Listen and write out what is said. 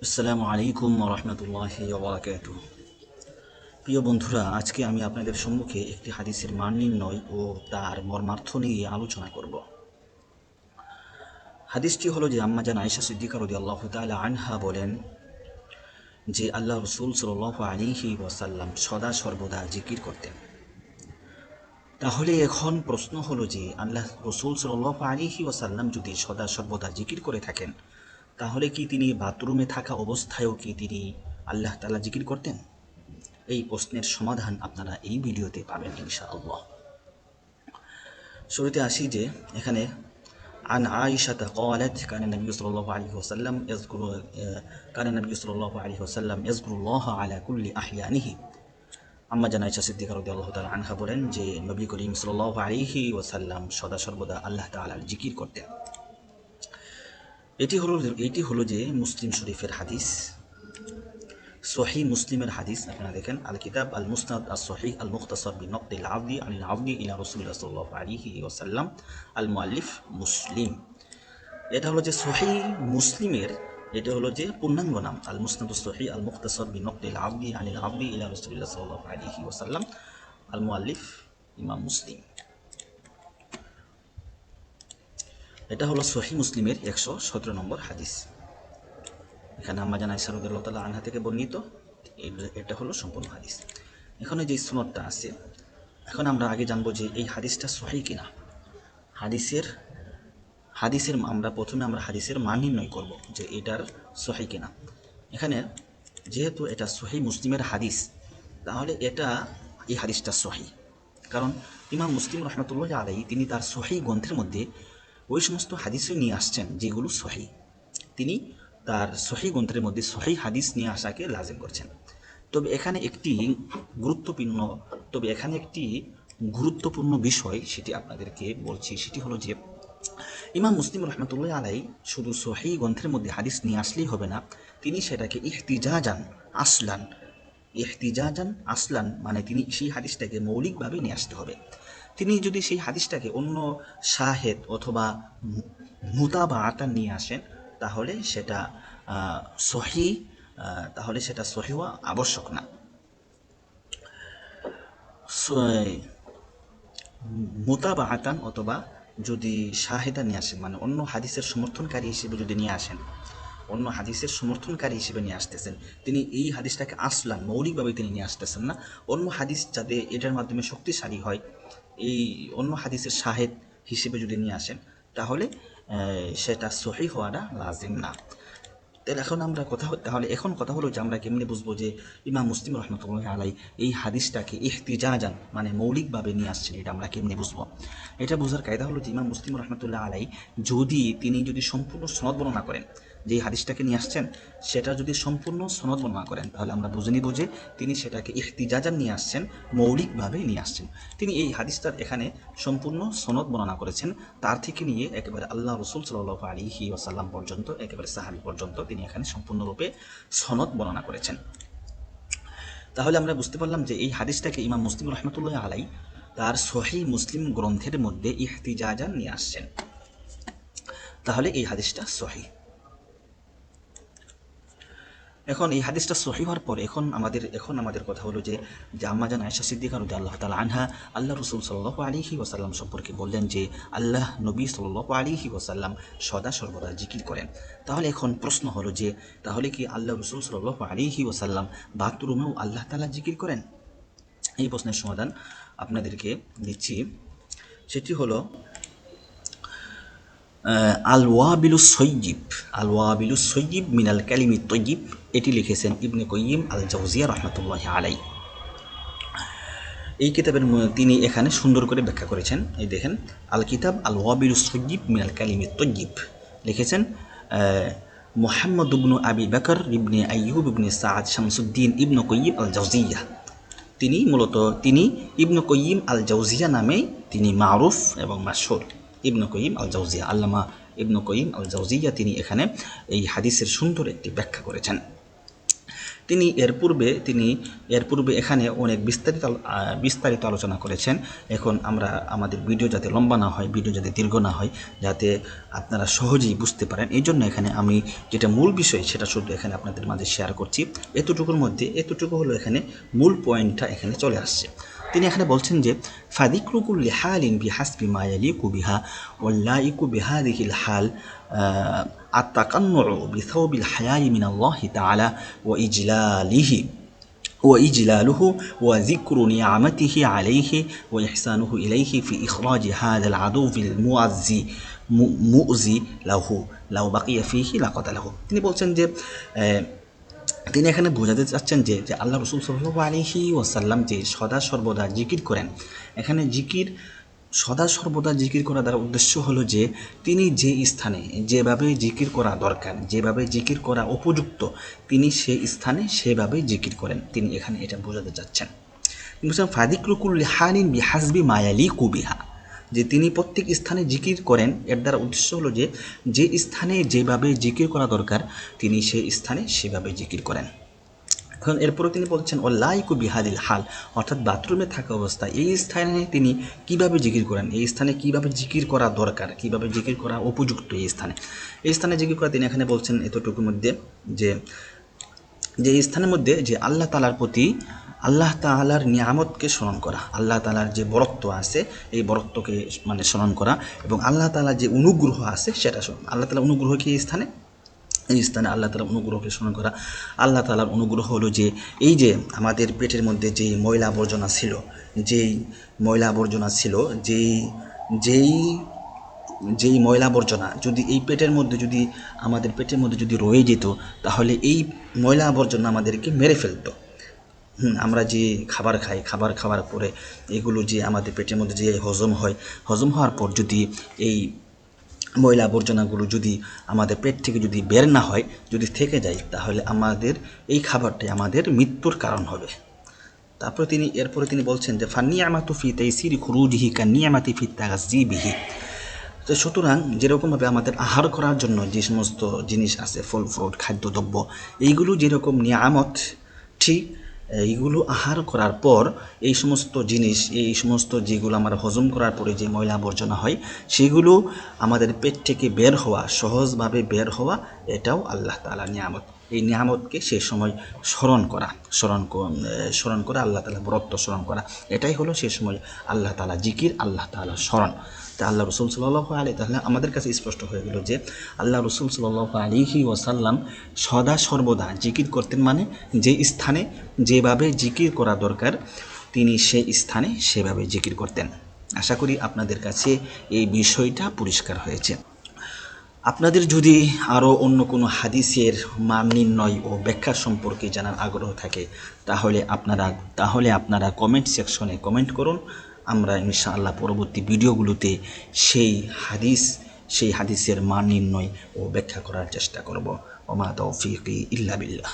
আসসালামু আলাইকুম ওয়া রাহমাতুল্লাহি ওয়া বারাকাতুহু। প্রিয় বন্ধুরা, আজকে আমি আপনাদের সম্মুখে একটি হাদিসের মান নির্ণয় ও তার মর্মার্থ নিয়ে আলোচনা করব। হাদিসটি হলো যে আম্মা জান আয়েশা সিদ্দিকা রাদিয়াল্লাহু তাআলা আনহা বলেন যে আল্লাহ রাসূল সাল্লাল্লাহু আলাইহি ওয়াসাল্লাম সদা সর্বদা জিকির করতেন। তাহলে এখন প্রশ্ন হলো যে আল্লাহ রাসূল সাল্লাল্লাহু আলাইহি ওয়াসাল্লাম যদি সদা সর্বদা জিকির করে থাকেন, তাহলে কি তিনি বাথরুমে থাকা অবস্থায়ও কি তিনি আল্লাহ তাআলা জিকির করতেন? এই প্রশ্নের সমাধান আপনারা এই ভিডিওতে পাবেন ইনশাআল্লাহ। শুরুতে আসি যে এখানে عن عائشة قالت كان النبي صلى الله عليه وسلم يذكر كان النبي صلى الله عليه وسلم يذكر الله على كل أحيانه। আম্মা জান আয়েশা সিদ্দিকা রাদিয়াল্লাহু তাআলা আনহা বলেন যে নবী করিম সাল্লাল্লাহু আলাইহি ওয়াসাল্লাম সদা সর্বদা আল্লাহ তাআলার জিকির করতেন। এটি হলো যে মুসলিম শরীফের হাদিস, সহিহ মুসলিমের হাদিস। আপনারা দেখেন আল কিতাব আল মুসনাদ আস সহিহ আল মুখতাসার বিনকদিল আবদি আনিল আবদি ইলা রাসূলিল্লাহ সাল্লাল্লাহু আলাইহি ওয়াসাল্লাম আল মুআল্লিফ মুসলিম। এটা হলো যে সহিহ মুসলিমের, এটা হলো যে পূর্ণাঙ্গ নাম আল মুসনাদ আস সহিহ আল মুখতাসার বিনকদিল আবদি আনিল আবদি ইলা রাসূলিল্লাহ সাল্লাল্লাহু আলাইহি ওয়াসাল্লাম আল মুআল্লিফ ইমাম মুসলিম। এটা হলো সহিহ মুসলিমের 117 নম্বর হাদিস। এখানে আম্মা জান আয়েশা রাদিয়াল্লাহু তাআলা আনহা থেকে বর্ণিত এটা হলো সম্পূর্ণ হাদিস। এখানে যে সুন্নতটা আছে, এখন আমরা আগে জানবো যে এই হাদিসটা সহিহ কিনা। হাদিসের হাদিসের আমরা প্রথমে হাদিসের মান নির্ণয় করব যে এটার সহিহ কিনা। এখানে যেহেতু এটা সহিহ মুসলিমের হাদিস, তাহলে এই হাদিসটা সহিহ। কারণ ইমাম মুসলিম রহমতুল্লাহ আলাইহি তিনি তার সহিহ গ্রন্থের মধ্যে ওই সমস্ত হাদিসই নিয়ে আসছেন যেগুলো সহিহ। তিনি তার সহিহ গ্রন্থের মধ্যে সহিহ হাদিস নিয়ে আসাকে লাজিম করছেন। তবে এখানে একটি গুরুত্বপূর্ণ বিষয় সেটি আপনাদেরকে বলছি, সেটি হলো যে ইমাম মুসলিম রহমতুল্লাহ আলাইহি শুধু সহিহ গ্রন্থের মধ্যে হাদিস নিয়ে আসলেই হবে না, তিনি সেটাকে ইহতিজাজান মানে তিনি সেই হাদিসটাকে মৌলিকভাবে নিয়ে আসতে হবে। তিনি যদি সেই হাদিসটাকে অন্য শাহেদ অথবা মুতাবাআতান নিয়ে আসেন, তাহলে সেটা সহিহ হওয়া আবশ্যক না। মুতাবাআতান অথবা যদি শাহেদা নিয়ে আসেন, মানে অন্য হাদিসের সমর্থনকারী হিসেবে যদি নিয়ে আসেন, অন্য হাদিসের সমর্থনকারী হিসেবে নিয়ে আসতেছেন, তিনি এই হাদিসটাকে আসলান মৌলিকভাবে তিনি নিয়ে আসতেছেন না। অন্য হাদিস যাতে এটার মাধ্যমে শক্তিশালী হয়, এই অন্য হাদিসের শাহেদ হিসেবে যদি নিয়ে আসেন, তাহলে সেটা সহিহ হওয়াটা লাজিম না। তাহলে এখন কথা হলো যে আমরা কেমনে বুঝবো যে ইমাম মুসলিম রহমতুল্লাহ আলাই এই হাদিসটাকে ইহতিজাজান মানে মৌলিকভাবে নিয়ে আসছেন, এটা আমরা কেমনে বুঝবো? এটা বোঝার কায়দা হলো যে ইমাম মুসলিম রহমতুল্লাহ আলাই তিনি যদি সম্পূর্ণ সনদ বর্ণনা করেন, যে হাদিসটাকে নিয়ে আসছেন সেটা যদি সম্পূর্ণ সনদ বর্ণনা করেন, তাহলে আমরা বুঝে নিব যে তিনি সেটাকে ইহতিজাজান নিয়ে আসছেন, মৌলিকভাবে নিয়ে আসছেন। তিনি এই হাদিসটার এখানে সম্পূর্ণ সনদ বর্ণনা করেছেন, তার থেকে নিয়ে একেবারে আল্লাহ রসুল সাল্লাল্লাহু আলাইহি ওয়াসাল্লাম পর্যন্ত, একেবারে সাহাবী পর্যন্ত তিনি এখানে সম্পূর্ণরূপে সনদ বর্ণনা করেছেন। তাহলে আমরা বুঝতে পারলাম যে এই হাদিসটাকে ইমাম মুসলিম রহমতুল্লাহ আলাই তার সহিহ মুসলিম গ্রন্থের মধ্যে ইহতিজাজান নিয়ে আসছেন, তাহলে এই হাদিসটা সহিহ। এখন এই হাদিসটা সহিহ হওয়ার পর এখন আমাদের কথা হলো যে আম্মা জান আয়েশা সিদ্দিকা রাদিয়াল্লাহু তাআলা আনহা আল্লাহ রাসূল সাল্লাল্লাহু আলাইহি ওয়াসাল্লাম সম্পর্কে বললেন যে আল্লাহ নবী সাল্লাল্লাহু আলাইহি ওয়াসাল্লাম সদা সর্বদা জিকির করেন। তাহলে এখন প্রশ্ন হলো যে তাহলে কি আল্লাহ রাসূল সাল্লাল্লাহু আলাইহি ওয়াসাল্লাম বাথরুমেও আল্লাহ তাআলা জিকির করেন? এই প্রশ্নের সমাধান আপনাদেরকে দিচ্ছি। সেটি হলো আল ওয়াবিলুস সয়্যিব মিনাল কালিমিত তয়্যিব, এটি লিখেছেন ইবনে কাইয়িম আল জাওজিয়া রাহমাতুল্লাহি আলাইহি। এই কিতাবের তিনি এখানে সুন্দর করে ব্যাখ্যা করেছেন। এই দেখেন আল কিতাব আল ওয়াবিলুস সয়্যিব মিনাল কালিমিত তয়্যিব লিখেছেন মুহাম্মদ ইবনে আবি বকর ইবনে আইয়ুব ইবনে সাদ শামসুদ্দিন ইবনে কাইয়িম আল জাওজিয়া। তিনি ইবনে কাইয়িম আল জাওজিয়া নামে তিনি মারুফ এবং মাশহুর। ইবনে কাইয়িম আল জাওজিয়া, আল্লামা ইবনে কাইয়িম আল জাওজিয়া, তিনি এখানে এই হাদিসের সুন্দর একটি ব্যাখ্যা করেছেন। তিনি এর পূর্বে এখানে অনেক বিস্তারিত আলোচনা করেছেন। এখন আমরা আমাদের ভিডিও যাতে লম্বা না হয়, ভিডিও যাতে দীর্ঘ না হয়, যাতে আপনারা সহজেই বুঝতে পারেন, এই জন্য এখানে আমি যেটা মূল বিষয় সেটা শুধু এখানে আপনাদের মাঝে শেয়ার করছি। এতটুকু হলো এখানে মূল পয়েন্টটা এখানে চলে আসছে। তিনি এখানে বলছেন যে ফাদিক্রু কুল্লি হালিন বিহাসবি মা ইয়ালিকু বিহা ওয়াল্লাইকু বিহাদিহিল হাল আত-তাকান্নুউ বিসাওবিল হায়াই মিনাল্লাহি তাআলা وإجلاله وذكر نعمته عليه وإحسانه إليه في إخراج هذا العدو المؤذي له لو بقي فيه لقتله। তিনি বলছেন যে তিনি এখানে বোঝাতে চাচ্ছেন যে আল্লাহ রাসূল সাল্লাল্লাহু আলাইহি ওয়াসাল্লাম যে সদা সর্বদা জিকির করেন, এখানে সদা সর্বদা জিকির করা দ্বারা উদ্দেশ্য হলো যে তিনি যে স্থানে যেভাবে জিকির করা দরকার, যেভাবে জিকির করা উপযুক্ত, তিনি সেই স্থানে সেভাবে জিকির করেন। তিনি এখানে এটা বোঝাতে চাচ্ছেন। বলছেন ফাদিক্রু কুল্লি হালিন বিহাসবি মা ইয়ালিকু বিহা, যে তিনি প্রত্যেক স্থানে জিকির করেন, এর দ্বারা উদ্দেশ্য হলো যে স্থানে যেভাবে জিকির করা দরকার তিনি সেই স্থানে সেভাবে জিকির করেন। এখন এরপরে তিনি বলছেন ওয়াল্লাইকু বিহাদিল হাল, অর্থাৎ বাথরুমে থাকা অবস্থায় এই স্থানে তিনি কিভাবে জিকির করেন, এই স্থানে কিভাবে জিকির করা দরকার, কিভাবে জিকির করা উপযুক্ত, এই স্থানে জিকির করা তিনি এখানে বলছেন এতটুকুর মধ্যে যে এই স্থানের মধ্যে যে আল্লাহ তাআলার প্রতি আল্লাহ তাআলার নিয়ামতকে স্মরণ করা, আল্লাহ তাআলার যে বরত্ব আছে এই বরত্বকে মানে স্মরণ করা, এবং আল্লাহ তাআলার যে অনুগ্রহ আছে সেটা স্মরণ। আল্লাহ তাআলার অনুগ্রহ কি এই স্থানে আল্লাহ তাআলার অনুগ্রহকে স্মরণ করা। আল্লাহ তাআলার অনুগ্রহ হলো যে এই যে আমাদের পেটের মধ্যে যেই ময়লা আবর্জনা ছিল, যেই ময়লা আবর্জনা যদি এই আমাদের পেটের মধ্যে যদি রয়ে যেত, তাহলে এই ময়লা আবর্জনা আমাদেরকে মেরে ফেলতো। আমরা যে খাবার খাই, খাবার খাওয়ার পরে এগুলো যে আমাদের পেটের মধ্যে যে হজম হওয়ার পর যদি এই ময়লা আবর্জনাগুলো যদি আমাদের পেট থেকে যদি বের না হয়, যদি থেকে যায়, তাহলে আমাদের এই খাবারটাই আমাদের মৃত্যুর কারণ হবে। এরপরে তিনি বলছেন যে ফান্নিয়ামাতু ফি তাইসিরি খুরুজিহি কান্নিয়ামাতি ফি তাগযিবিহি। তো সুতরাং যেরকমভাবে আমাদের আহার করার জন্য যে সমস্ত জিনিস আছে, ফল ফ্রুট খাদ্যদ্রব্য, এইগুলো যেরকম নিয়ামত, ঠিক এইগুলো আহার করার পর এই সমস্ত যেগুলো আমরা হজম করার পরে যে ময়লা আবর্জনা হয়, সেগুলো আমাদের পেট থেকে সহজভাবে বের হওয়া, এটাও আল্লাহ তাআলার নিয়ামত। এই নিয়ামতকে সেই সময় স্মরণ করা, আল্লাহ তাআলার বরত্ব স্মরণ করা, এটাই হলো সেই সময় আল্লাহ তাআলা জিকির, আল্লাহ তাআলার স্মরণ। তা আল্লাহ রাসূল সাল্লাল্লাহু আলাইহি, তাহলে আমাদের কাছে স্পষ্ট হয়ে গেল যে আল্লাহ রাসূল সাল্লাল্লাহু আলাইহি ওয়াসাল্লাম সদা সর্বদা জিকির করতেন, মানে যে স্থানে যেভাবে জিকির করা দরকার তিনি সেই স্থানে সেভাবে জিকির করতেন। আশা করি আপনাদের কাছে এই বিষয়টা পরিষ্কার হয়েছে। আপনাদের যদি আরও অন্য কোনো হাদিসের মান নির্ণয় ও ব্যাখ্যা সম্পর্কে জানার আগ্রহ থাকে, তাহলে আপনারা কমেন্ট সেকশনে কমেন্ট করুন। আমরা ইনশাআল্লাহ পরবর্তী ভিডিওগুলোতে সেই হাদিসের মান নির্ণয় ও ব্যাখ্যা করার চেষ্টা করব। ওমা তাওফীকি ইল্লা বিল্লাহ।